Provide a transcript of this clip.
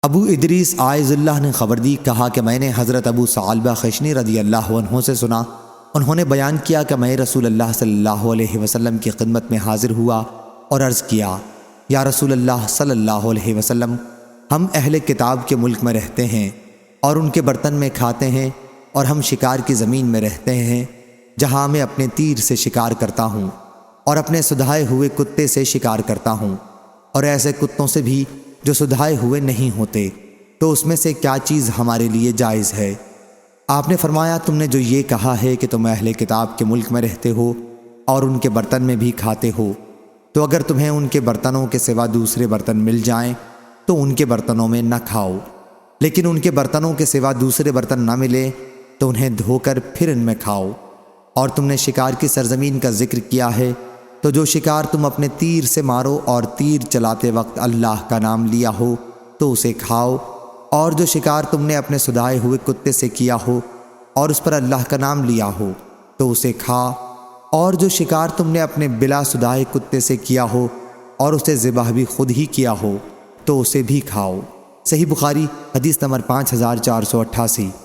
ابو ادریس عائذ اللہ نے خبر دی، کہا کہ میں نے حضرت ابو ثعلبہ خشنی رضی اللہ عنہ سے سنا، انہوں نے بیان کیا کہ میں رسول اللہ صلی اللہ علیہ وسلم کی خدمت میں حاضر ہوا اور عرض کیا، یا رسول اللہ صلی اللہ علیہ وسلم، ہم اہل کتاب کے ملک میں رہتے ہیں اور ان کے برتن میں کھاتے ہیں، اور ہم شکار کی زمین میں رہتے ہیں جہاں میں اپنے تیر سے شکار کرتا ہوں اور اپنے سدھائے ہوئے کتے سے شکار کرتا ہوں، اور ایسے کتوں سے بھی جو سدھائے ہوئے نہیں ہوتے، تو اس میں سے کیا چیز ہمارے لیے جائز ہے؟ آپ نے فرمایا، تم نے جو یہ کہا ہے کہ تم اہل کتاب کے ملک میں رہتے ہو اور ان کے برتن میں بھی کھاتے ہو، تو اگر تمہیں ان کے برتنوں کے سوا دوسرے برتن مل جائیں تو ان کے برتنوں میں نہ کھاؤ، لیکن ان کے برتنوں کے سوا دوسرے برتن نہ ملے تو انہیں دھو کر پھر ان میں کھاؤ۔ اور تم نے شکار کی سرزمین کا ذکر کیا ہے، تو جو شکار تم اپنے تیر سے مارو اور تیر چلاتے وقت اللہ کا نام لیا ہو تو اسے کھاؤ، اور جو شکار تم نے اپنے سدھائے ہوئے کتے سے کیا ہو اور اس پر اللہ کا نام لیا ہو تو اسے کھا، اور جو شکار تم نے اپنے بلا سدھائے کتے سے کیا ہو اور اسے ذبح بھی خود ہی کیا ہو تو اسے بھی کھاؤ۔ صحیح بخاری حدیث نمبر 5488۔